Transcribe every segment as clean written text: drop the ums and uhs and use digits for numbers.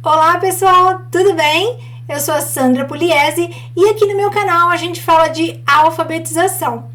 Olá pessoal, tudo bem? Eu sou a Sandra Pugliese e aqui no meu canal a gente fala de alfabetização.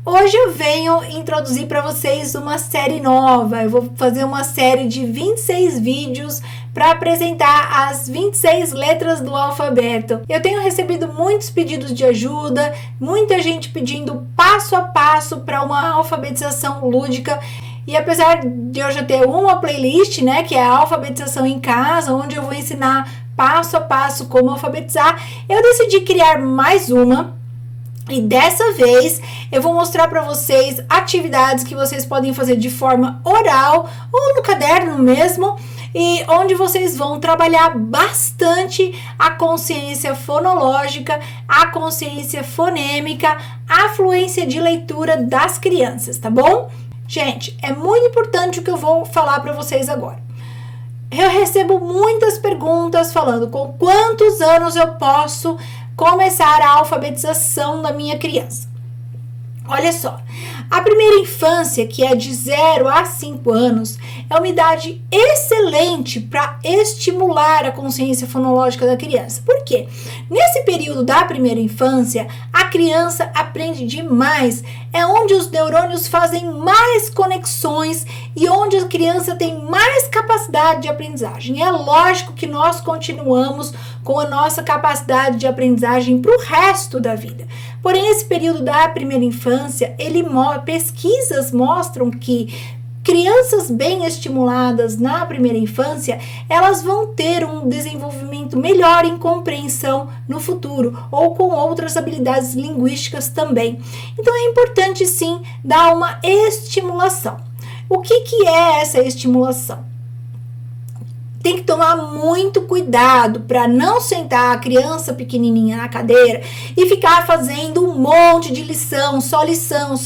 Hoje eu venho introduzir para vocês uma série nova. Eu vou fazer uma série de 26 vídeos para apresentar as 26 letras do alfabeto. Eu tenho recebido muitos pedidos de ajuda, muita gente pedindo passo a passo para uma alfabetização lúdica. E apesar de eu já ter uma playlist, né, que é a alfabetização em casa, onde eu vou ensinar passo a passo como alfabetizar, eu decidi criar mais uma. E dessa vez eu vou mostrar para vocês atividades que vocês podem fazer de forma oral ou no caderno mesmo, e onde vocês vão trabalhar bastante a consciência fonológica, a consciência fonêmica, a fluência de leitura das crianças, tá bom? Gente, é muito importante o que eu vou falar para vocês agora. Eu recebo muitas perguntas falando com quantos anos eu posso começar a alfabetização da minha criança. Olha só, a primeira infância, que é de 0 a 5 anos, é uma idade excelente para estimular a consciência fonológica da criança. Por quê? Nesse período da primeira infância, a criança aprende demais. É onde os neurônios fazem mais conexões e onde a criança tem mais capacidade de aprendizagem. É lógico que nós continuamos com a nossa capacidade de aprendizagem para o resto da vida. Porém, esse período da primeira infância, pesquisas mostram que crianças bem estimuladas na primeira infância, elas vão ter um desenvolvimento melhor em compreensão no futuro, ou com outras habilidades linguísticas também. Então, é importante sim dar uma estimulação. O que é essa estimulação? Tem que tomar muito cuidado para não sentar a criança pequenininha na cadeira e ficar fazendo um monte de lição, só lição,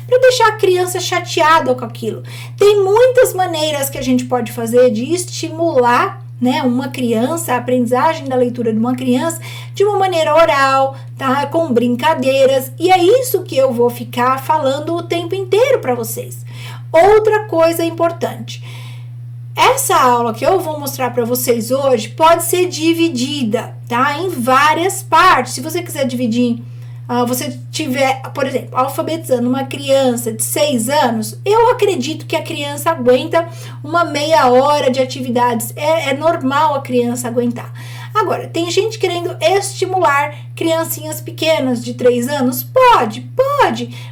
para deixar a criança chateada com aquilo. Tem muitas maneiras que a gente pode fazer de estimular, né, uma criança, a aprendizagem da leitura de uma criança de uma maneira oral, tá? Com brincadeiras, e é isso que eu vou ficar falando o tempo inteiro para vocês. Outra coisa importante. Essa aula que eu vou mostrar para vocês hoje pode ser dividida, tá? Em várias partes. Se você quiser dividir, você tiver, por exemplo, alfabetizando uma criança de 6 anos, eu acredito que a criança aguenta uma meia hora de atividades. É normal a criança aguentar. Agora, tem gente querendo estimular criancinhas pequenas de 3 anos? Pode,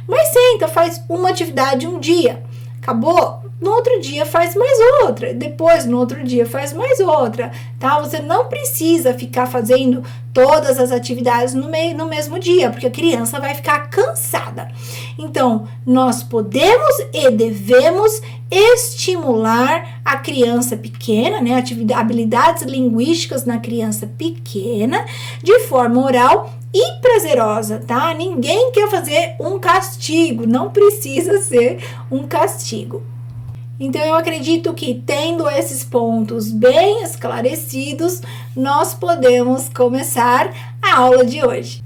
mas senta, faz uma atividade um dia. Acabou? No outro dia faz mais outra, depois no outro dia faz mais outra, tá? Você não precisa ficar fazendo todas as atividades no mesmo dia, porque a criança vai ficar cansada. Então, nós podemos e devemos estimular a criança pequena, né? Habilidades linguísticas na criança pequena, de forma oral e prazerosa, tá? Ninguém quer fazer um castigo, não precisa ser um castigo. Então, eu acredito que, tendo esses pontos bem esclarecidos, nós podemos começar a aula de hoje.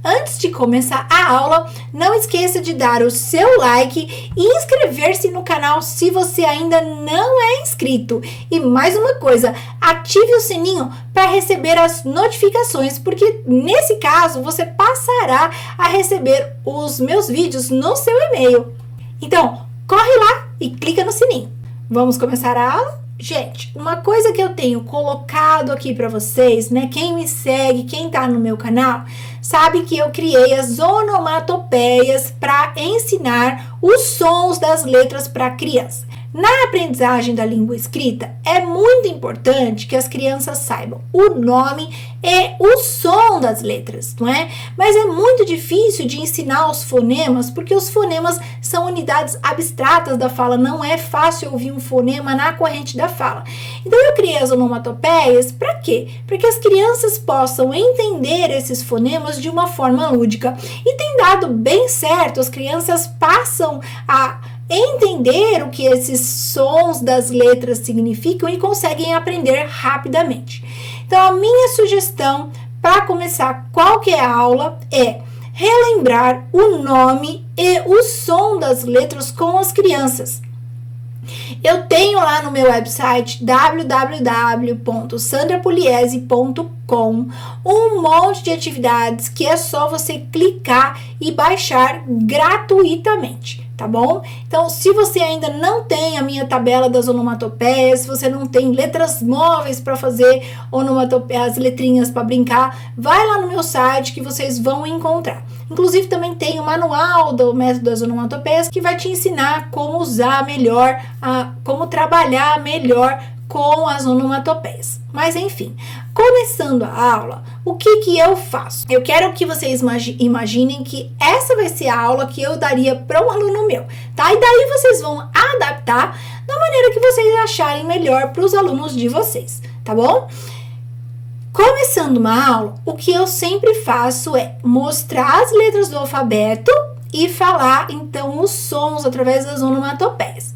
Antes de começar a aula, não esqueça de dar o seu like e inscrever-se no canal se você ainda não é inscrito. E mais uma coisa, ative o sininho para receber as notificações, porque nesse caso você passará a receber os meus vídeos no seu e-mail. Então, corre lá e clica no sininho. Vamos começar a aula? Gente, uma coisa que eu tenho colocado aqui para vocês, né? Quem me segue, quem tá no meu canal, sabe que eu criei as onomatopeias para ensinar os sons das letras para criança. Na aprendizagem da língua escrita, é muito importante que as crianças saibam o nome e o som das letras, não é? Mas é muito difícil de ensinar os fonemas, porque os fonemas são unidades abstratas da fala, não é fácil ouvir um fonema na corrente da fala. Então, eu criei as onomatopeias para quê? Para que as crianças possam entender esses fonemas de uma forma lúdica. E tem dado bem certo, as crianças passam a entender o que esses sons das letras significam e conseguem aprender rapidamente. Então, a minha sugestão para começar qualquer aula é relembrar o nome e o som das letras com as crianças. Eu tenho lá no meu website www.sandrapugliese.com um monte de atividades que é só você clicar e baixar gratuitamente, tá bom? Então, se você ainda não tem a minha tabela das onomatopeias, se você não tem letras móveis para fazer onomatopeias, as letrinhas para brincar, vai lá no meu site que vocês vão encontrar. Inclusive, também tem o manual do método das onomatopeias que vai te ensinar como usar melhor, como trabalhar melhor com as onomatopeias. Mas, enfim, começando a aula, o que eu faço? Eu quero que vocês imaginem que essa vai ser a aula que eu daria para um aluno meu, tá? E daí vocês vão adaptar da maneira que vocês acharem melhor para os alunos de vocês, tá bom? Começando uma aula, o que eu sempre faço é mostrar as letras do alfabeto e falar, então, os sons através das onomatopeias.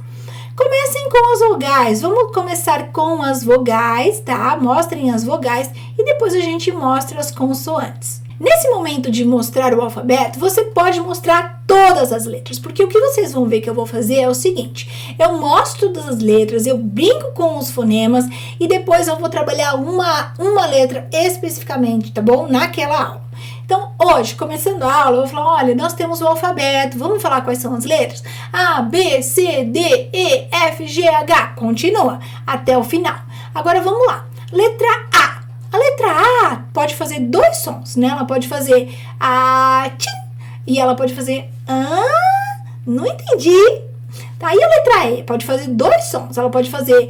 Comecem com as vogais. Vamos começar com as vogais, tá? Mostrem as vogais e depois a gente mostra as consoantes. Nesse momento de mostrar o alfabeto, você pode mostrar todas as letras, porque o que vocês vão ver que eu vou fazer é o seguinte: eu mostro todas as letras, eu brinco com os fonemas e depois eu vou trabalhar uma letra especificamente, tá bom? Naquela aula. Então, hoje, começando a aula, eu vou falar, olha, nós temos o alfabeto, vamos falar quais são as letras? A, B, C, D, E, F, G, H, continua até o final. Agora, vamos lá. Letra A. A letra A pode fazer dois sons, né? Ela pode fazer a, tchim, e ela pode fazer não entendi. Tá, e a letra E pode fazer dois sons, ela pode fazer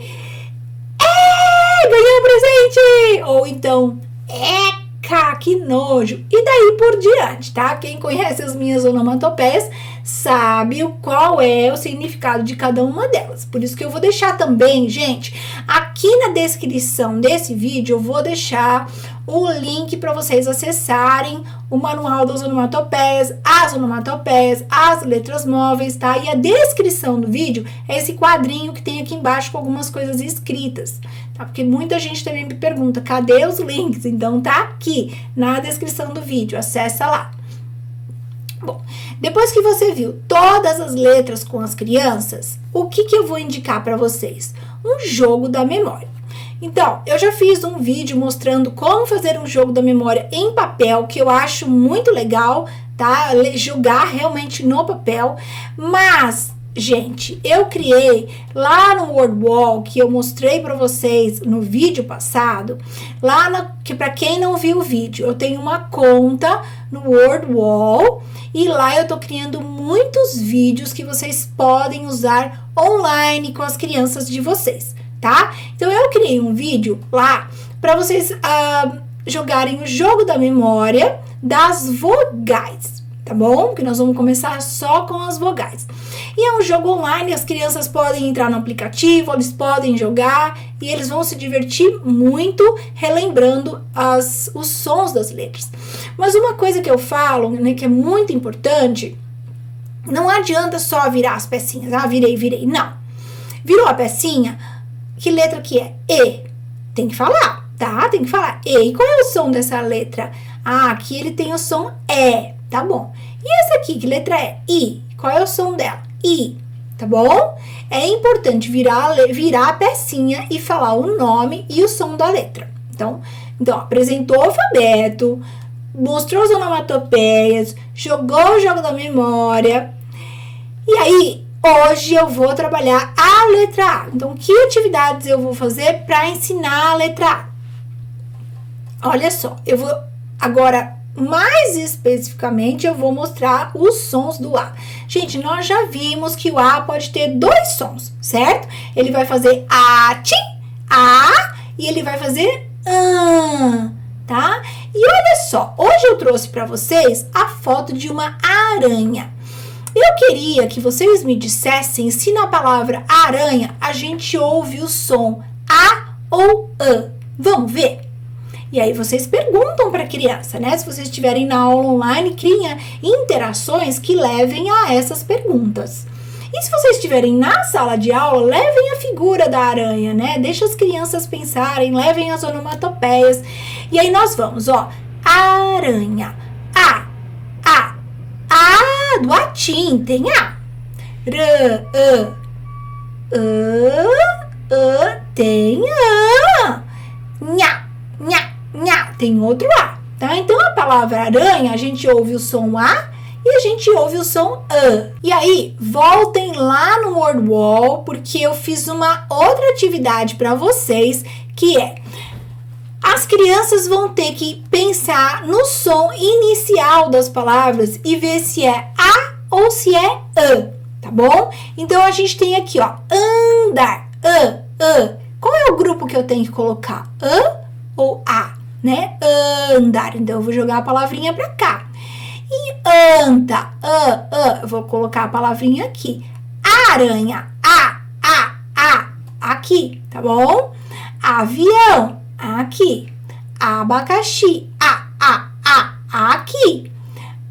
ganhei um presente, ou então que nojo, e daí por diante, tá? Quem conhece as minhas onomatopeias sabe qual é o significado de cada uma delas. Por isso que eu vou deixar também, gente, aqui na descrição desse vídeo, eu vou deixar o link para vocês acessarem o manual das onomatopeias, as letras móveis, tá? E a descrição do vídeo é esse quadrinho que tem aqui embaixo com algumas coisas escritas, tá? Porque muita gente também me pergunta, cadê os links? Então tá aqui na descrição do vídeo, acessa lá. Bom, depois que você viu todas as letras com as crianças, o que eu vou indicar para vocês? Um jogo da memória. Então, eu já fiz um vídeo mostrando como fazer um jogo da memória em papel, que eu acho muito legal, tá? Jogar realmente no papel, mas, gente, eu criei lá no WordWall, que eu mostrei para vocês no vídeo passado, que para quem não viu o vídeo, eu tenho uma conta no WordWall, e lá eu tô criando muitos vídeos que vocês podem usar online com as crianças de vocês, tá? Então, eu criei um vídeo lá para vocês jogarem o jogo da memória das vogais, tá bom? Que nós vamos começar só com as vogais. E é um jogo online, as crianças podem entrar no aplicativo, eles podem jogar e eles vão se divertir muito relembrando os sons das letras. Mas uma coisa que eu falo, né, que é muito importante, não adianta só virar as pecinhas. Virei. Não. Virou a pecinha, que letra que é? E. Tem que falar, tá? Tem que falar E. E qual é o som dessa letra? Aqui ele tem o som E, tá bom. E essa aqui, que letra é? I. Qual é o som dela? I, tá bom? É importante virar a pecinha e falar o nome e o som da letra. Então apresentou o alfabeto, mostrou as onomatopeias, jogou o jogo da memória. E aí, hoje eu vou trabalhar a letra A. Então, que atividades eu vou fazer para ensinar a letra A? Olha só, eu vou agora, mais especificamente, eu vou mostrar os sons do A. Gente, nós já vimos que o A pode ter dois sons, certo? Ele vai fazer A, tchim, A, e ele vai fazer tá? E olha só, hoje eu trouxe para vocês a foto de uma aranha. Eu queria que vocês me dissessem se na palavra aranha a gente ouve o som A ou A. Vamos ver? E aí vocês perguntam para a criança, né? Se vocês estiverem na aula online, criem interações que levem a essas perguntas. E se vocês estiverem na sala de aula, levem a figura da aranha, né? Deixa as crianças pensarem, levem as onomatopeias. E aí nós vamos, ó. Aranha. A. Do latim tem A. tem A. Nha, nha, nha, tem outro A, tá? Então, a palavra aranha, a gente ouve o som A e a gente ouve o som A. E aí, voltem lá no WordWall, porque eu fiz uma outra atividade para vocês, que é: as crianças vão ter que pensar no som inicial das palavras e ver se é A ou se é A, tá bom? Então, a gente tem aqui, ó, andar, A. Qual é o grupo que eu tenho que colocar? A ou A, né? Andar. Então, eu vou jogar a palavrinha pra cá. E anta, eu vou colocar a palavrinha aqui. Aranha, A, aqui, tá bom? Avião, aqui. Abacaxi, aqui.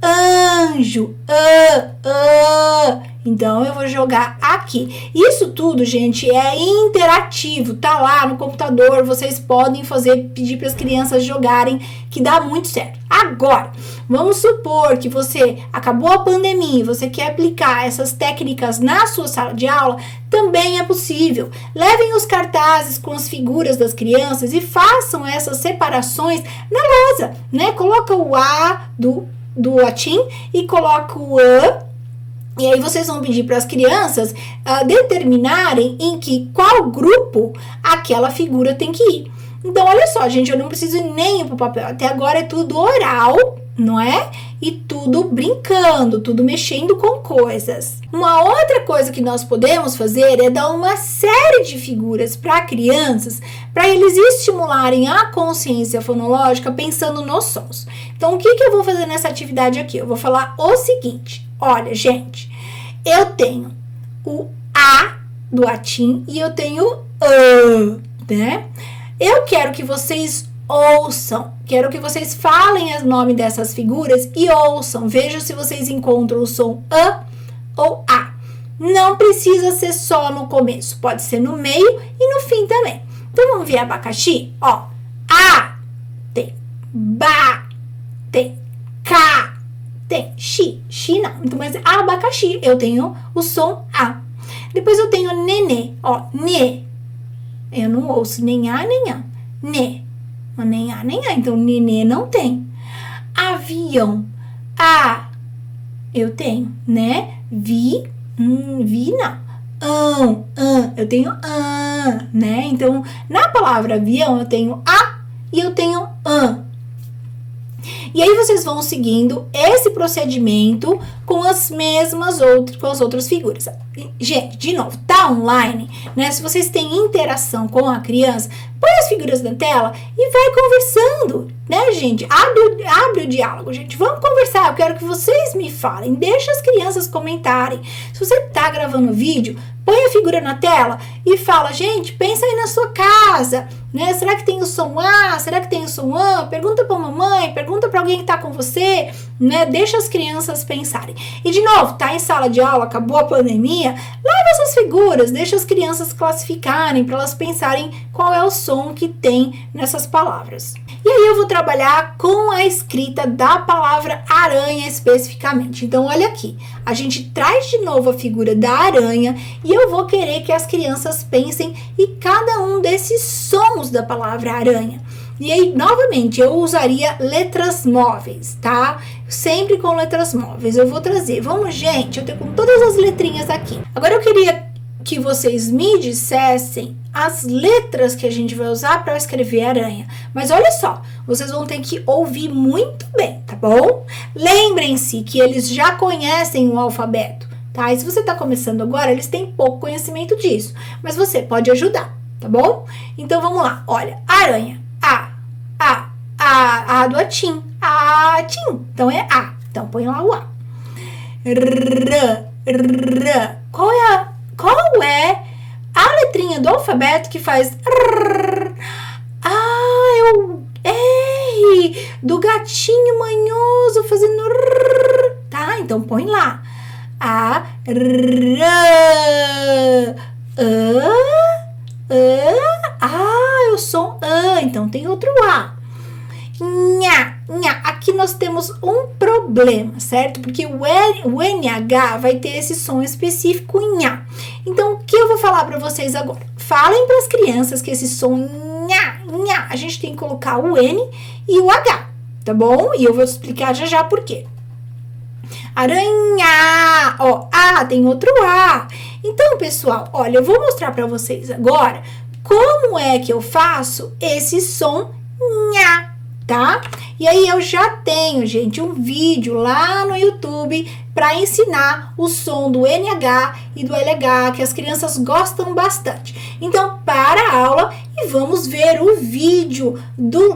Anjo, então eu vou jogar aqui. Isso tudo, gente, é interativo, tá lá no computador, vocês podem pedir para as crianças jogarem, que dá muito certo. Agora, vamos supor que você acabou a pandemia, você quer aplicar essas técnicas na sua sala de aula, também é possível. Levem os cartazes com as figuras das crianças e façam essas separações na lousa, né? Coloca o A do latim e coloca o A. E aí vocês vão pedir para as crianças determinarem em qual grupo aquela figura tem que ir. Então, olha só, gente, eu não preciso nem ir para o papel. Até agora é tudo oral, não é? E tudo brincando, tudo mexendo com coisas. Uma outra coisa que nós podemos fazer é dar uma série de figuras para crianças, para eles estimularem a consciência fonológica pensando nos sons. Então, o que eu vou fazer nessa atividade aqui? Eu vou falar o seguinte: olha, gente, eu tenho o A do latim e eu tenho o A, né? Eu quero que vocês ouçam, quero que vocês falem o nome dessas figuras e ouçam. Vejam se vocês encontram o som A ou A. Não precisa ser só no começo, pode ser no meio e no fim também. Então, vamos ver abacaxi? Ó, A, tem Ba, tem Ca, tem Xi não. Então, mas abacaxi, eu tenho o som A. Depois eu tenho nenê, ó, ne. Eu não ouço nem A nem A. Ne. Nem A nem A. Então, nenê não tem. Avião. A. Eu tenho, né? Vi não. Eu tenho né? Então, na palavra avião, eu tenho A e eu tenho an. E aí vocês vão seguindo esse procedimento com as outras figuras. Gente, de novo, tá online, né? Se vocês têm interação com a criança, põe as figuras na tela e vai conversando, né, gente? Abre o diálogo, gente. Vamos conversar. Eu quero que vocês me falem. Deixa as crianças comentarem. Se você tá gravando vídeo, põe a figura na tela e fala, gente, pensa aí na sua casa, né? Será que tem o som A? Será que tem o som A? Pergunta pra mamãe, pergunta pra alguém que tá com você, né? Deixa as crianças pensarem. E de novo, tá em sala de aula, acabou a pandemia, leva essas figuras, deixa as crianças classificarem para elas pensarem qual é o som que tem nessas palavras. E aí eu vou trabalhar com a escrita da palavra aranha especificamente. Então, olha aqui, a gente traz de novo a figura da aranha e eu vou querer que as crianças pensem em cada um desses sons da palavra aranha. E aí, novamente, eu usaria letras móveis, tá? Sempre com letras móveis. Eu vou trazer. Vamos, gente, eu tenho com todas as letrinhas aqui. Agora, eu queria que vocês me dissessem as letras que a gente vai usar para escrever aranha. Mas olha só, vocês vão ter que ouvir muito bem, tá bom? Lembrem-se que eles já conhecem o alfabeto, tá? E se você tá começando agora, eles têm pouco conhecimento disso. Mas você pode ajudar, tá bom? Então, vamos lá. Olha, aranha. A do atim. Atim. Então, é A. Então, põe lá o A. Qual é a letrinha do alfabeto que faz é o R do gatinho manhoso fazendo tá? Então, põe lá. É o som A, então tem outro A. Nha, nha, aqui nós temos um problema, certo? Porque o NH vai ter esse som específico em A. Então, o que eu vou falar para vocês agora? Falem para as crianças que esse som nha, a gente tem que colocar o N e o H, tá bom? E eu vou explicar já por quê. Aranha, ó, A tem outro A. Então, pessoal, olha, eu vou mostrar para vocês agora como é que eu faço esse som nha, tá? E aí eu já tenho, gente, um vídeo lá no YouTube para ensinar o som do NH e do LH, que as crianças gostam bastante. Então, para a aula e vamos ver o vídeo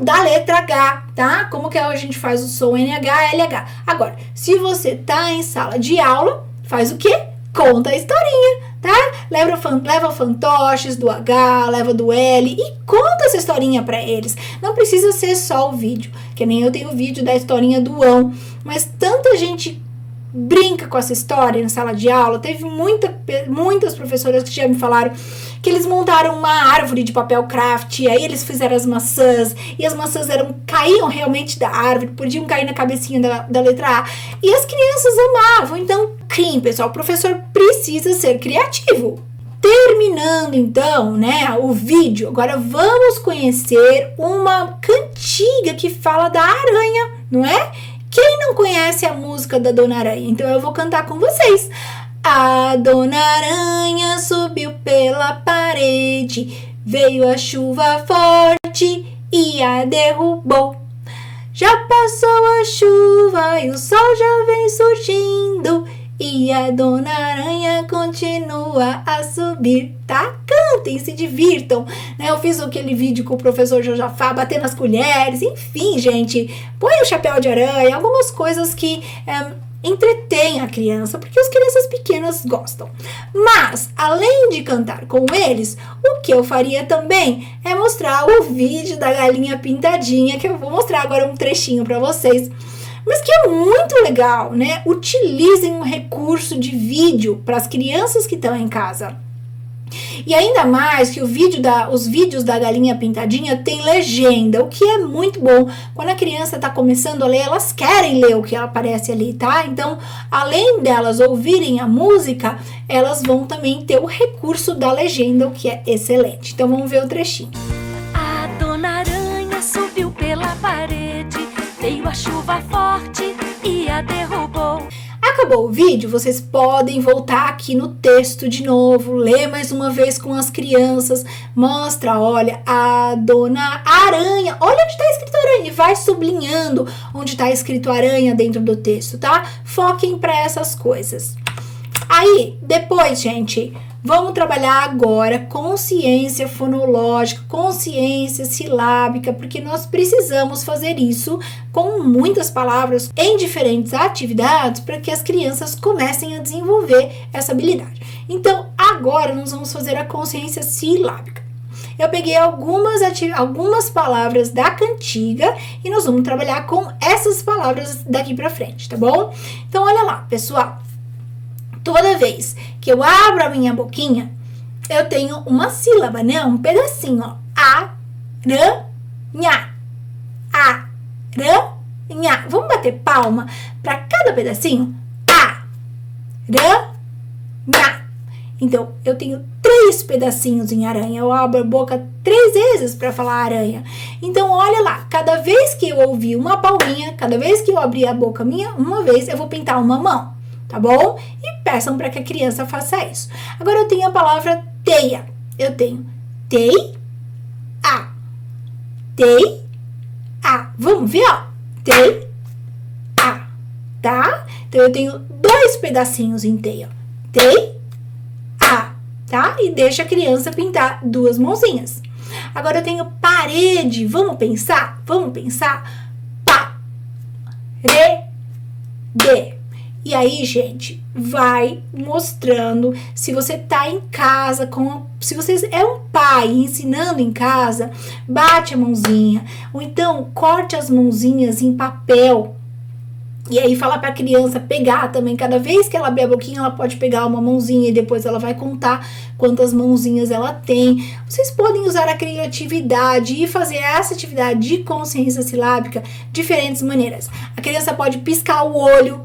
da letra H, tá? Como que a gente faz o som NH, LH. Agora, se você tá em sala de aula, faz o quê? Conta a historinha, tá? Leva fantoches do H, leva do L e conta essa historinha para eles. Não precisa ser só o vídeo, que nem eu tenho o vídeo da historinha do ão, mas tanta gente brinca com essa história na sala de aula. Teve muitas professoras que já me falaram que eles montaram uma árvore de papel craft, e aí eles fizeram as maçãs, e as maçãs caíam realmente da árvore, podiam cair na cabecinha da letra A, e as crianças amavam. Então, sim, pessoal, o professor precisa ser criativo. Terminando, então, né, o vídeo, agora vamos conhecer uma cantiga que fala da aranha, não é? Quem não conhece a música da Dona Aranha? Então eu vou cantar com vocês. A Dona Aranha subiu pela parede, veio a chuva forte e a derrubou. Já passou a chuva e o sol já vem surgindo, e a Dona Aranha continua a subir, tá? Cantem, se divirtam, né? Eu fiz aquele vídeo com o professor Josafá, batendo as colheres, enfim, gente. Põe o chapéu de aranha, algumas coisas que entretêm a criança, porque as crianças pequenas gostam. Mas, além de cantar com eles, o que eu faria também é mostrar o vídeo da galinha pintadinha, que eu vou mostrar agora um trechinho para vocês. Mas que é muito legal, né? Utilizem um recurso de vídeo para as crianças que estão em casa. E ainda mais que os vídeos da galinha pintadinha tem legenda, o que é muito bom. Quando a criança está começando a ler, elas querem ler o que aparece ali, tá? Então, além delas ouvirem a música, elas vão também ter o recurso da legenda, o que é excelente. Então, vamos ver o trechinho. A Dona Aranha subiu pela parede, veio a chuva forte e a derrubou. Acabou o vídeo, vocês podem voltar aqui no texto de novo, ler mais uma vez com as crianças, mostra, olha, a Dona Aranha, olha onde está escrito aranha, e vai sublinhando onde está escrito aranha dentro do texto, tá? Foquem para essas coisas. Aí, depois, gente, vamos trabalhar agora consciência fonológica, consciência silábica, porque nós precisamos fazer isso com muitas palavras em diferentes atividades para que as crianças comecem a desenvolver essa habilidade. Então, agora nós vamos fazer a consciência silábica. Eu peguei algumas palavras da cantiga e nós vamos trabalhar com essas palavras daqui para frente, tá bom? Então, olha lá, pessoal. Toda vez que eu abro a minha boquinha, eu tenho uma sílaba, né? Um pedacinho, ó. Aranha. Aranha. Vamos bater palma para cada pedacinho? Aranha. Então, eu tenho 3 pedacinhos em aranha. Eu abro a boca 3 vezes para falar aranha. Então, olha lá. Cada vez que eu ouvir uma palminha, cada vez que eu abrir a boca uma vez, eu vou pintar uma mão. Tá bom? E peçam para que a criança faça isso. Agora eu tenho a palavra teia. Eu tenho teia. Vamos ver, ó. Teia. Tá? Então eu tenho 2 pedacinhos em teia. Teia. Tá? E deixa a criança pintar 2 mãozinhas. Agora eu tenho parede. Vamos pensar? Parede. E aí, gente, vai mostrando, se você tá em casa, se você é um pai ensinando em casa, bate a mãozinha, ou então corte as mãozinhas em papel E aí fala pra criança pegar também, cada vez que ela abrir a boquinha, ela pode pegar uma mãozinha e depois ela vai contar quantas mãozinhas ela tem. Vocês podem usar a criatividade e fazer essa atividade de consciência silábica de diferentes maneiras. A criança pode piscar o olho,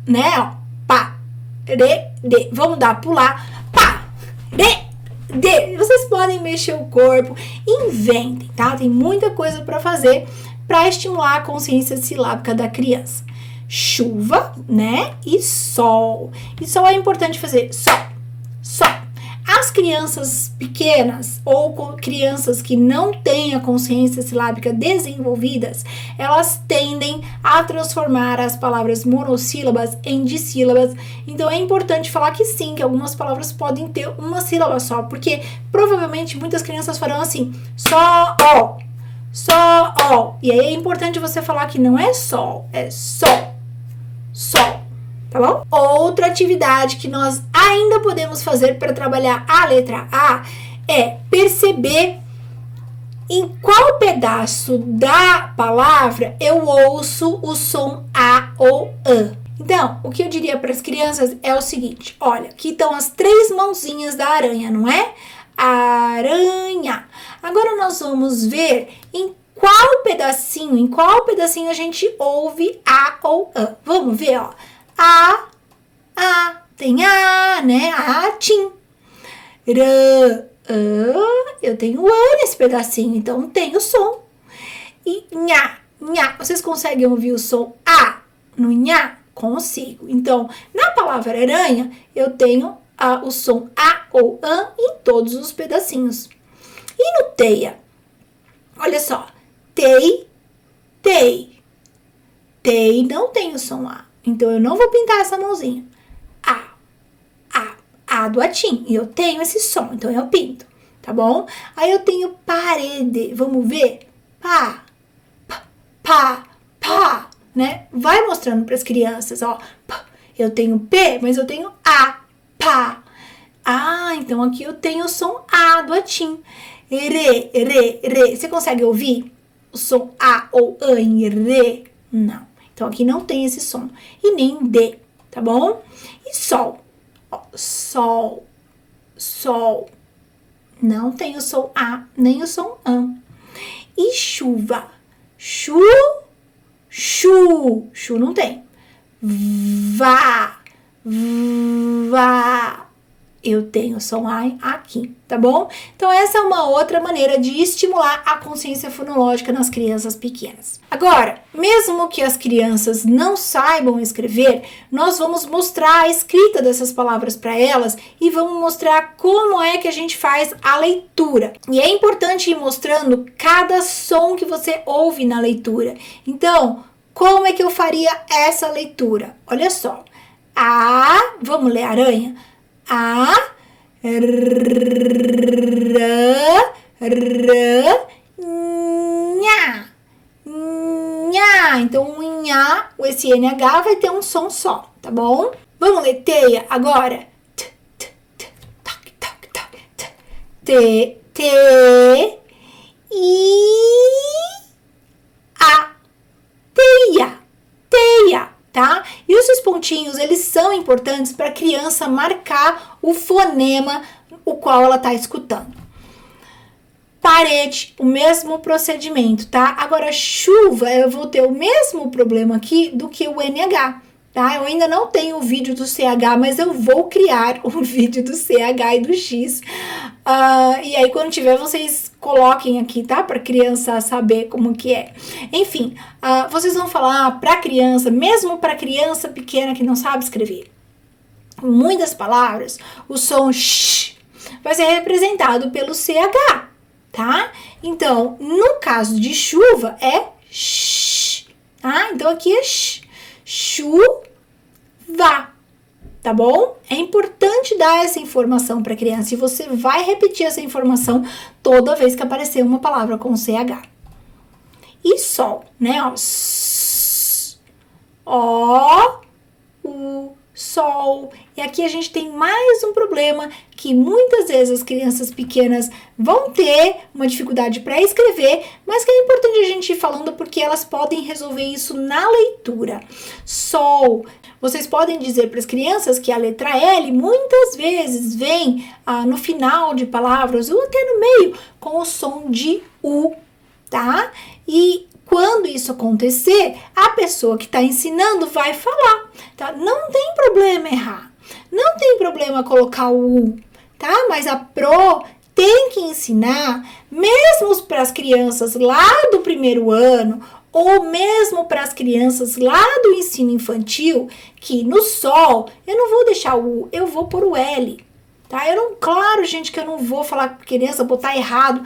né? Ó, pá, re, de. Vamos dar, pular, pá, re, de. Vocês podem mexer o corpo, inventem, tá? Tem muita coisa pra fazer para estimular a consciência silábica da criança. Chuva, né? E sol. E sol é importante fazer sol, sol. As crianças pequenas ou crianças que não têm a consciência silábica desenvolvidas, elas tendem a transformar as palavras monossílabas em dissílabas. Então é importante falar que sim, que algumas palavras podem ter uma sílaba só, porque provavelmente muitas crianças farão assim, só, ó. Só, ó. E aí é importante você falar que não é sol, é sol. Sol, tá bom? Outra atividade que nós ainda podemos fazer para trabalhar a letra A é perceber em qual pedaço da palavra eu ouço o som A ou A. Então, o que eu diria para as crianças é o seguinte, olha, aqui estão as 3 mãozinhas da aranha, não é? Aranha. Agora nós vamos ver em qual pedacinho a gente ouve A ou A. Vamos ver, ó. A, tem A, né? A, tim. Eu tenho A nesse pedacinho, então tem o som. E nha. Vocês conseguem ouvir o som A no nha? Consigo. Então, na palavra aranha, eu tenho o som A ou A em todos os pedacinhos. E no teia? Olha só. Tei. Tei não tem o som A. Então, eu não vou pintar essa mãozinha. A do atim. E eu tenho esse som. Então, eu pinto. Tá bom? Aí, eu tenho parede. Vamos ver? Pá. Né? Vai mostrando para as crianças, ó. Eu tenho P, mas eu tenho A. Pá. Então aqui eu tenho o som A do atim. Re. Você consegue ouvir o som A ou A em re? Não. Então aqui não tem esse som. E nem D, tá bom? E sol. Ó, sol. Não tem o som A, nem o som A. E chuva. Chu não tem. Vá. Eu tenho o som A aqui, tá bom? Então, essa é uma outra maneira de estimular a consciência fonológica nas crianças pequenas. Agora, mesmo que as crianças não saibam escrever, nós vamos mostrar a escrita dessas palavras para elas e vamos mostrar como é que a gente faz a leitura. E é importante ir mostrando cada som que você ouve na leitura. Então, como é que eu faria essa leitura? Olha só. Vamos ler aranha? Nha. Então, o nha, esse NH vai ter um som só, tá bom? Vamos ler teia agora? Teia. Tá? E os pontinhos, eles são importantes para a criança marcar o fonema o qual ela está escutando. Parede, o mesmo procedimento, tá? Agora, chuva, eu vou ter o mesmo problema aqui do que o NH, tá? Eu ainda não tenho o vídeo do CH, mas eu vou criar o vídeo do CH e do X. E aí, quando tiver, vocês coloquem aqui, tá? Para criança saber como que é. Enfim, vocês vão falar para criança, mesmo para criança pequena que não sabe escrever. Muitas palavras, o som sh vai ser representado pelo CH, tá? Então, no caso de chuva, é sh, tá? Então, aqui é sh, chuva. Tá bom? É importante dar essa informação para a criança e você vai repetir essa informação toda vez que aparecer uma palavra com CH. E sol, né? Ó, sol. E aqui a gente tem mais um problema, que muitas vezes as crianças pequenas vão ter uma dificuldade para escrever, mas que é importante a gente ir falando porque elas podem resolver isso na leitura. Sol. Vocês podem dizer para as crianças que a letra L muitas vezes vem no final de palavras ou até no meio com o som de U, tá? E quando isso acontecer, a pessoa que está ensinando vai falar, tá? Não tem problema errar, não tem problema colocar o U, tá? Mas a Pro tem que ensinar, mesmo para as crianças lá do primeiro ano, ou mesmo para as crianças lá do ensino infantil, que no Sol eu não vou deixar o U, eu vou pôr o L, tá? Claro, gente, que eu não vou falar para a criança botar errado.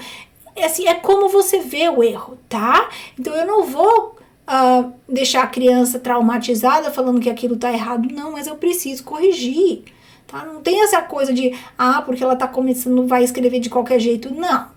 Assim, é como você vê o erro, tá? Então, eu não vou deixar a criança traumatizada falando que aquilo tá errado, não, mas eu preciso corrigir, tá? Não tem essa coisa de, porque ela tá começando, vai escrever de qualquer jeito, não.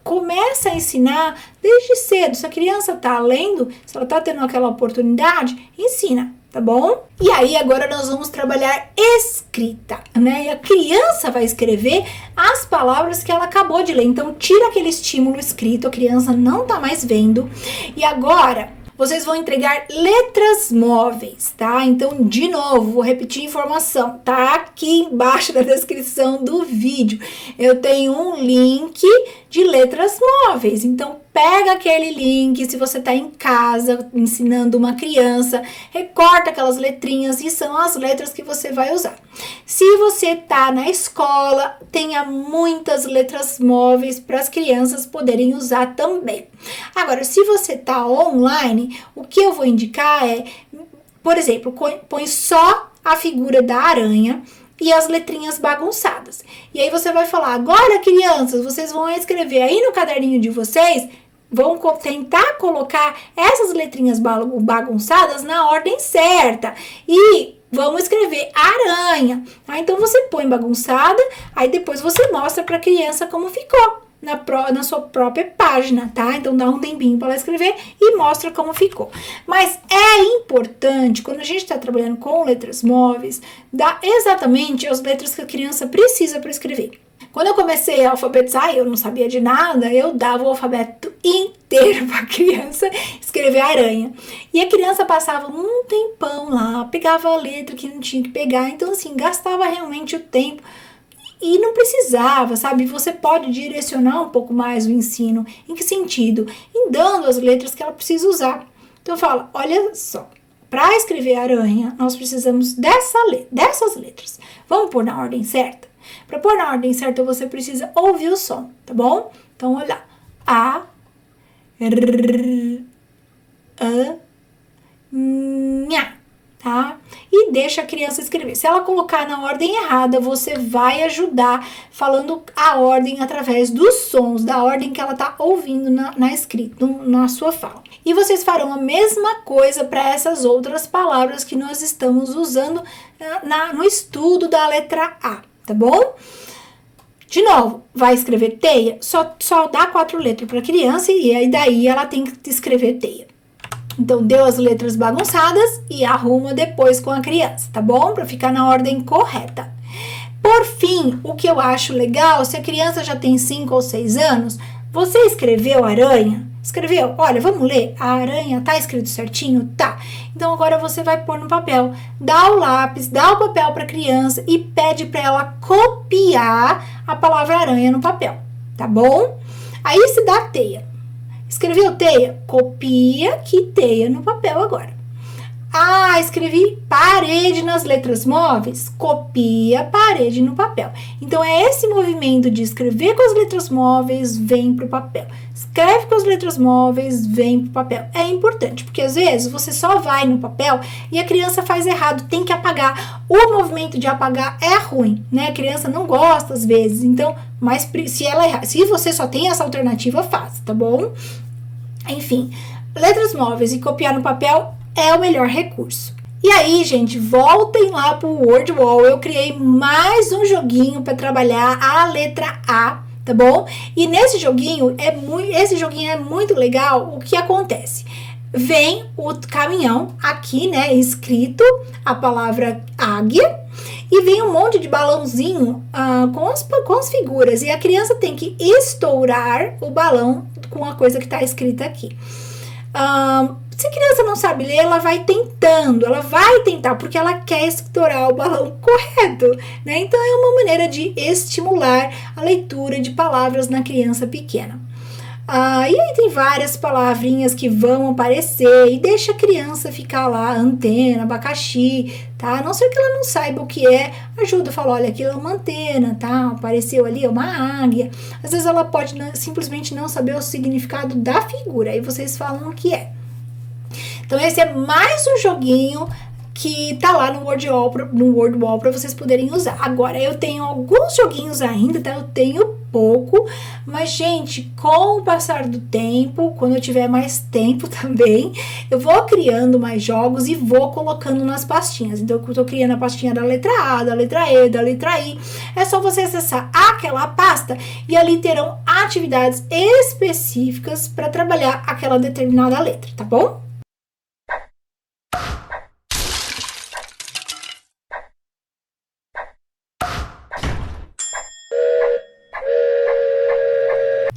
Começa a ensinar desde cedo. Se a criança tá lendo, se ela tá tendo aquela oportunidade, ensina, tá bom? E aí, agora nós vamos trabalhar escrita, né? E a criança vai escrever as palavras que ela acabou de ler. Então, tira aquele estímulo escrito, a criança não tá mais vendo. E agora, vocês vão entregar letras móveis, tá? Então, de novo, vou repetir a informação. Tá aqui embaixo da descrição do vídeo. Eu tenho um link de letras móveis. Então, pega aquele link, se você tá em casa ensinando uma criança, recorta aquelas letrinhas e são as letras que você vai usar. Se você tá na escola, tenha muitas letras móveis para as crianças poderem usar também. Agora, se você tá online, o que eu vou indicar é, por exemplo, põe só a figura da aranha e as letrinhas bagunçadas. E aí você vai falar, agora crianças, vocês vão escrever aí no caderninho de vocês, vão tentar colocar essas letrinhas bagunçadas na ordem certa. E vamos escrever aranha. Então você põe bagunçada, aí depois você mostra para a criança como ficou na sua própria página, tá? Então dá um tempinho para ela escrever e mostra como ficou. Mas é importante, quando a gente está trabalhando com letras móveis, dar exatamente as letras que a criança precisa para escrever. Quando eu comecei a alfabetizar, eu não sabia de nada, eu dava o alfabeto inteiro para a criança escrever aranha. E a criança passava um tempão lá, pegava a letra que não tinha que pegar, então assim, gastava realmente o tempo. E não precisava, sabe? Você pode direcionar um pouco mais o ensino. Em que sentido? Em dando as letras que ela precisa usar. Então fala, olha só, para escrever aranha, nós precisamos dessas letras. Vamos pôr na ordem certa? Para pôr na ordem certa, você precisa ouvir o som, tá bom? Então, olha, A, R, A, Nha, tá? E deixa a criança escrever. Se ela colocar na ordem errada, você vai ajudar falando a ordem através dos sons, da ordem que ela tá ouvindo na escrita, na sua fala. E vocês farão a mesma coisa para essas outras palavras que nós estamos usando no estudo da letra A. Tá bom? De novo, vai escrever teia, só dá 4 letras para a criança e aí daí ela tem que escrever teia. Então, deu as letras bagunçadas e arruma depois com a criança, tá bom? Para ficar na ordem correta. Por fim, o que eu acho legal, se a criança já tem 5 ou 6 anos, você escreveu aranha? Escreveu? Olha, vamos ler? A aranha tá escrito certinho? Tá. Então, agora você vai pôr no papel. Dá o lápis, dá o papel para a criança e pede para ela copiar a palavra aranha no papel, tá bom? Aí se dá teia. Escreveu teia? Copia aqui teia no papel agora. Escrevi parede nas letras móveis, copia parede no papel. Então, é esse movimento de escrever com as letras móveis, vem para o papel. Escreve com as letras móveis, vem para o papel. É importante, porque às vezes você só vai no papel e a criança faz errado, tem que apagar. O movimento de apagar é ruim, né? A criança não gosta às vezes, então, mas se você só tem essa alternativa, faça, tá bom? Enfim, letras móveis e copiar no papel é o melhor recurso. E aí, gente, voltem lá pro Word Wall. Eu criei mais um joguinho para trabalhar a letra A, tá bom? E nesse joguinho, esse joguinho é muito legal. O que acontece? Vem o caminhão aqui, né, escrito a palavra águia. e vem um monte de balãozinho com as figuras, e a criança tem que estourar o balão com a coisa que está escrita aqui. Se a criança não sabe ler, ela vai tentar, porque ela quer estourar o balão correto, né? Então é uma maneira de estimular a leitura de palavras na criança pequena. E aí tem várias palavrinhas que vão aparecer e deixa a criança ficar lá, antena, abacaxi, tá? A não ser que ela não saiba o que é, ajuda a falar, olha, aquilo é uma antena, tá? Apareceu ali, é uma águia. Às vezes ela pode simplesmente não saber o significado da figura, aí vocês falam o que é. Então esse é mais um joguinho que tá lá no Wordwall para vocês poderem usar. Agora, eu tenho alguns joguinhos ainda, tá? Eu tenho pouco, mas, gente, com o passar do tempo, quando eu tiver mais tempo também, eu vou criando mais jogos e vou colocando nas pastinhas. Então, eu tô criando a pastinha da letra A, da letra E, da letra I. É só você acessar aquela pasta e ali terão atividades específicas para trabalhar aquela determinada letra, tá bom?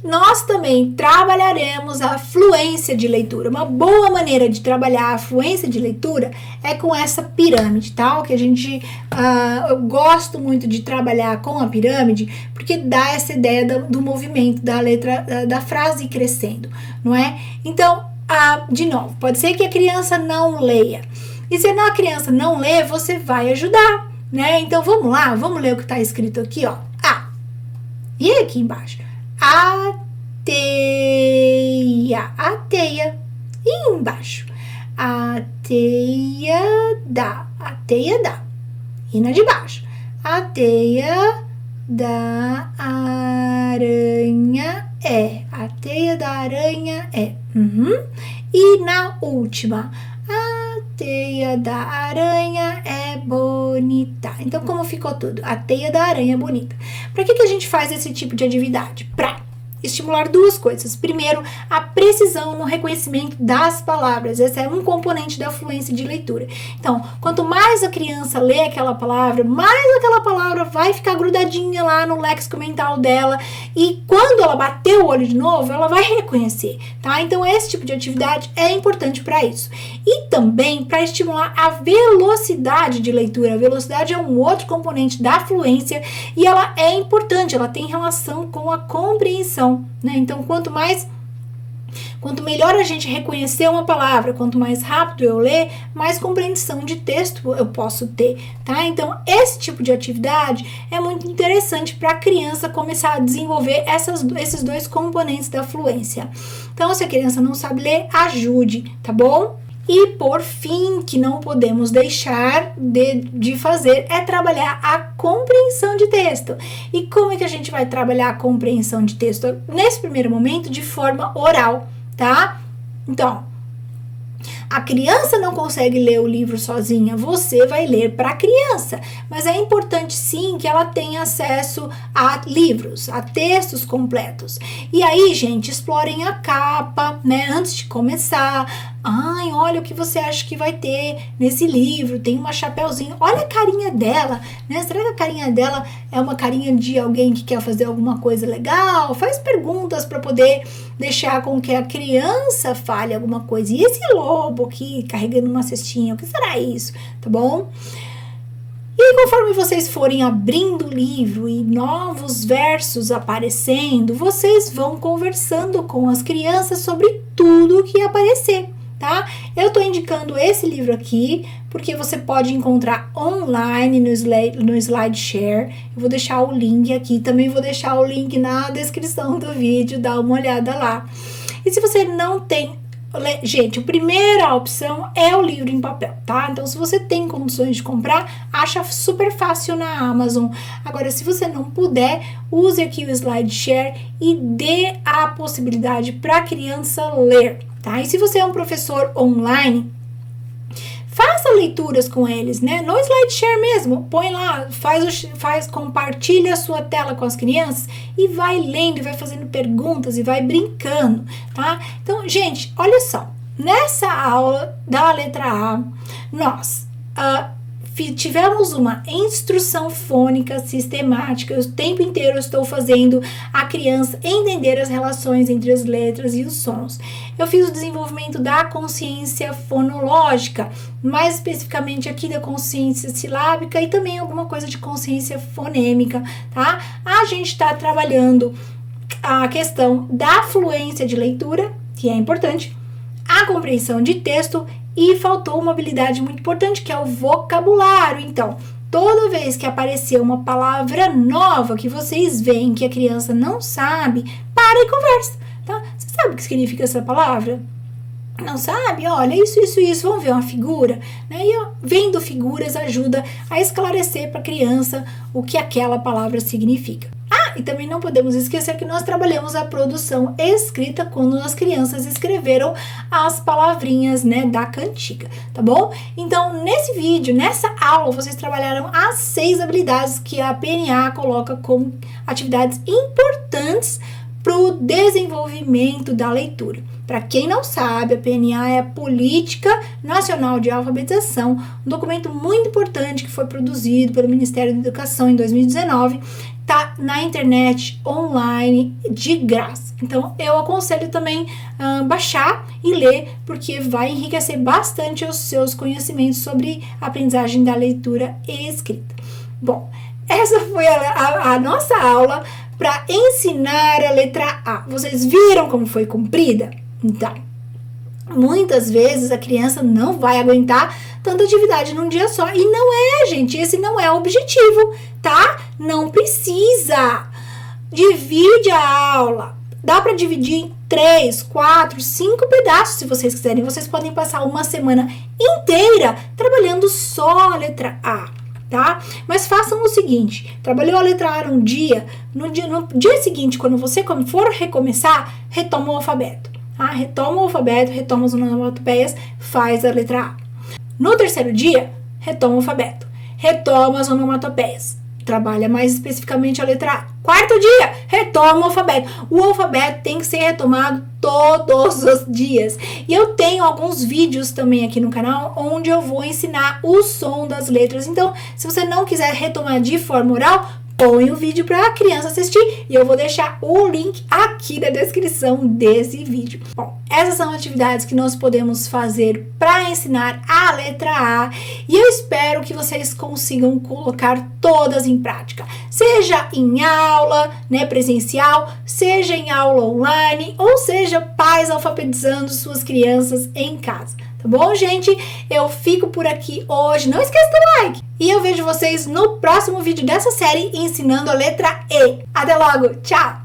Nós também trabalharemos a fluência de leitura. Uma boa maneira de trabalhar a fluência de leitura é com essa pirâmide, tá? O que a gente, eu gosto muito de trabalhar com a pirâmide, porque dá essa ideia do movimento da letra, da frase crescendo, não é? Então, de novo, pode ser que a criança não leia. E se a criança não lê, você vai ajudar, né? Então, vamos lá, vamos ler o que está escrito aqui, ó. E aqui embaixo? A teia. E embaixo? A teia dá. E na de baixo? A teia da aranha é. A teia da aranha é. E na última? A teia da aranha é bonita. Então, como ficou tudo? A teia da aranha é bonita. Para que a gente faz esse tipo de atividade? Para estimular duas coisas. Primeiro, a precisão no reconhecimento das palavras. Esse é um componente da fluência de leitura. Então, quanto mais a criança lê aquela palavra, mais aquela palavra vai ficar grudadinha lá no léxico mental dela, e quando ela bater o olho de novo, ela vai reconhecer, tá? Então, esse tipo de atividade é importante para isso. E também para estimular a velocidade de leitura. A velocidade é um outro componente da fluência e ela é importante, ela tem relação com a compreensão, né? Então, quanto melhor a gente reconhecer uma palavra, quanto mais rápido eu ler, mais compreensão de texto eu posso ter, tá? Então, esse tipo de atividade é muito interessante para a criança começar a desenvolver esses dois componentes da fluência. Então, se a criança não sabe ler, ajude, tá bom? E, por fim, que não podemos deixar de fazer é trabalhar a compreensão de texto. E como é que a gente vai trabalhar a compreensão de texto? Nesse primeiro momento, de forma oral, tá? Então, a criança não consegue ler o livro sozinha, você vai ler para a criança. Mas é importante, sim, que ela tenha acesso a livros, a textos completos. E aí, gente, explorem a capa, né? Antes de começar. Ai, olha o que você acha que vai ter nesse livro. Tem uma chapeuzinho. Olha a carinha dela, né? Será que a carinha dela é uma carinha de alguém que quer fazer alguma coisa legal? Faz perguntas para poder deixar com que a criança fale alguma coisa. E esse lobo aqui carregando uma cestinha, o que será isso? Tá bom? E conforme vocês forem abrindo o livro e novos versos aparecendo, vocês vão conversando com as crianças sobre tudo que aparecer, tá? Eu tô indicando esse livro aqui porque você pode encontrar online no SlideShare. Eu vou deixar o link aqui, também vou deixar o link na descrição do vídeo, dá uma olhada lá. E se você não tem... Gente, a primeira opção é o livro em papel, tá? Então, se você tem condições de comprar, acha super fácil na Amazon. Agora, se você não puder, use aqui o SlideShare e dê a possibilidade para a criança ler, tá? E se você é um professor online, faça leituras com eles, né? No SlideShare mesmo, põe lá, compartilha a sua tela com as crianças e vai lendo, e vai fazendo perguntas e vai brincando, tá? Então, gente, olha só, nessa aula da letra A, nós tivemos uma instrução fônica sistemática. O tempo inteiro eu estou fazendo a criança entender as relações entre as letras e os sons. Eu fiz o desenvolvimento da consciência fonológica, mais especificamente aqui da consciência silábica e também alguma coisa de consciência fonêmica, tá? A gente está trabalhando a questão da fluência de leitura, que é importante, a compreensão de texto e faltou uma habilidade muito importante, que é o vocabulário. Então, toda vez que aparecer uma palavra nova que vocês veem que a criança não sabe, para e conversa, tá? Você sabe o que significa essa palavra? Não sabe? Olha, isso, vamos ver uma figura, né? E vendo figuras ajuda a esclarecer para a criança o que aquela palavra significa. E também não podemos esquecer que nós trabalhamos a produção escrita quando as crianças escreveram as palavrinhas, né, da cantiga, tá bom? Então, nesse vídeo, nessa aula, vocês trabalharam as 6 habilidades que a PNA coloca como atividades importantes para o desenvolvimento da leitura. Para quem não sabe, a PNA é a Política Nacional de Alfabetização, um documento muito importante que foi produzido pelo Ministério da Educação em 2019, tá na internet, online, de graça. Então, eu aconselho também baixar e ler, porque vai enriquecer bastante os seus conhecimentos sobre a aprendizagem da leitura e escrita. Bom, essa foi a nossa aula para ensinar a letra A. Vocês viram como foi comprida? Então, muitas vezes a criança não vai aguentar tanta atividade num dia só. E não é, gente, esse não é o objetivo, tá? Não precisa. Divide a aula. Dá para dividir em 3, 4, 5 pedaços, se vocês quiserem. Vocês podem passar uma semana inteira trabalhando só a letra A, tá? Mas façam o seguinte, trabalhou a letra A um dia, no dia seguinte, quando você for recomeçar, retoma o alfabeto. Retoma o alfabeto, retoma as onomatopeias, faz a letra A. No terceiro dia, retoma o alfabeto, retoma as onomatopeias, trabalha mais especificamente a letra A. Quarto dia, retoma o alfabeto. O alfabeto tem que ser retomado todos os dias. E eu tenho alguns vídeos também aqui no canal, onde eu vou ensinar o som das letras. Então, se você não quiser retomar de forma oral, põe o vídeo para a criança assistir e eu vou deixar o link aqui na descrição desse vídeo. Bom, essas são atividades que nós podemos fazer para ensinar a letra A e eu espero que vocês consigam colocar todas em prática, seja em aula, né, presencial, seja em aula online ou seja pais alfabetizando suas crianças em casa. Tá bom, gente? Eu fico por aqui hoje. Não esqueça do like. E eu vejo vocês no próximo vídeo dessa série ensinando a letra E. Até logo. Tchau!